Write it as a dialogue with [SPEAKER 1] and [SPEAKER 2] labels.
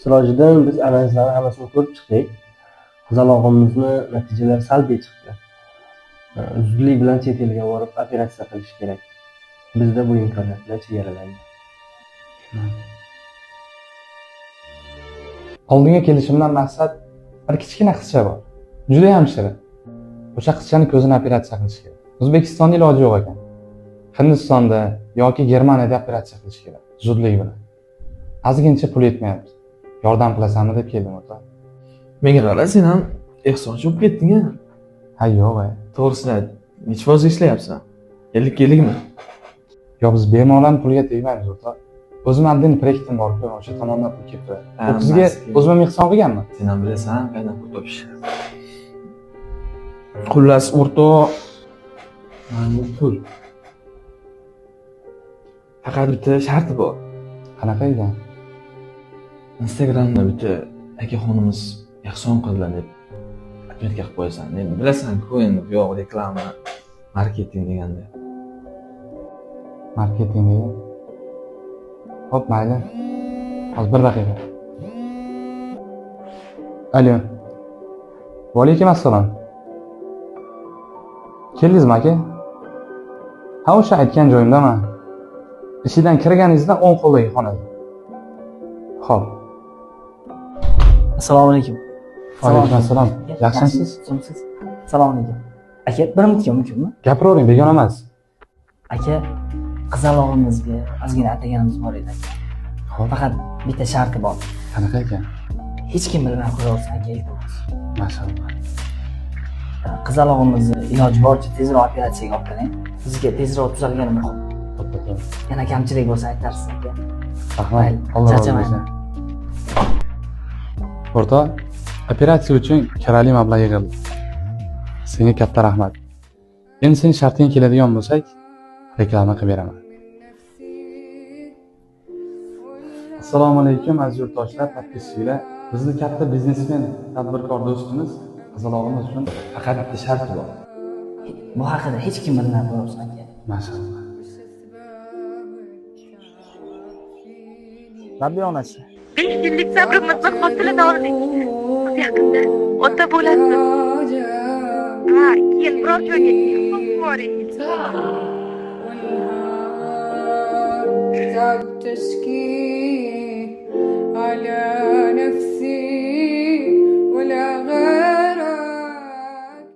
[SPEAKER 1] Sirojiddin, biz analizlarni hammasini ko'rib chiqdik. Qizalog'imizni natijalari salbiy chiqdi. Zudlik bilan chet elga borib operatsiya qilish kerak. Bizda bu imkoniyatlar chegaralangan.
[SPEAKER 2] Oldinga kelishimdan maqsad bir kichkina qizcha bor. Juda ham shirin. O'sha qizchani ko'zini operatsiya qilish kerak. O'zbekistonda iloji yo'q ekan. Hindistonda yoki Germaniyada operatsiya qilish kerak. Zudlik bilan. Ozgincha pul yetmayapti. Yordam qilasanmi deb keldim o'ta.
[SPEAKER 3] Menga qara, sen ham ehsonchi bo'lib ketding-a.
[SPEAKER 2] Ha, yo'q.
[SPEAKER 3] To'g'risini ayt. Necha foiz ishlayapsan? 50-50 mi?
[SPEAKER 2] Yo, biz bemorlarning puliga tegmaymiz o'ta. O'zim aldin proyektim bor-ku, o'sha tomondan pul kelib turadi. Bu qizga o'zim ehson qilganman.
[SPEAKER 3] Sen ham bilasan, qaydan pul topishni. Xullas, o'rtoq, mana bu pul. Faqat bitta sharti bor.
[SPEAKER 2] Qanaqa ekan?
[SPEAKER 3] Instagramda bitta akaxonimiz ehson qildilar deb atmetga qilib qo'yasan. Endi bilasan-ku, endi bu yoq reklama, marketing deganda.
[SPEAKER 2] Marketing degan. Hop, mayli. Hozir bir daqiqa. Alo. Va alaykum assalom. Keldingizmi aka? Ha, o'sha aytgan joyimdaman. Ishidan kirganingizda o'ng qo'ldagi xonada. Xo'p.
[SPEAKER 4] Assalomu alaykum.
[SPEAKER 2] Va alaykum assalom. Yaxshimisiz?
[SPEAKER 4] Assalomu alaykum. Aka, bir minutga mumkinmi?
[SPEAKER 2] Gapiravering, begona emas.
[SPEAKER 4] Aka, qizalog'imizga ozgina ataganimiz bor edi aka.
[SPEAKER 2] Xo'p.
[SPEAKER 4] Faqat bitta sharti bor.
[SPEAKER 2] Qanaqa ekan?
[SPEAKER 4] Hech kim bilmay qo'yaversin aka, iltimos.
[SPEAKER 2] Maşallah.
[SPEAKER 4] Qizalog'imizni iloji boricha tezroq operatsiyaga olib keling. Bizga tezroq tuzalgani muhim. Yana kamchilik bo'lsa aytarsiz aka.
[SPEAKER 2] Rahmat. Alloh razı olsun. O'rtoq, operatsiya uchun kerakli mablag' yig'ildi. Senga katta rahmat. Endi sening sharting keladigan bo'lsak, reklama qilib beraman. Assalomu alaykum aziz yurtdoshlar, podpischilar. Bizni katta biznesmen, tadbirkor do'stimiz qizalog'imiz uchun faqat bitta sharti bor.
[SPEAKER 4] Bu haqida hech kim bilmay qo'yaversin aka.
[SPEAKER 2] Maşallah.
[SPEAKER 4] Rabbi onasi.
[SPEAKER 5] 5 yillik sabrimizni hosilini oldik. Yaqinda ota bo'lasiz. Ha, keyin biror joyga chiqib boring.
[SPEAKER 6] تشكي على نفسي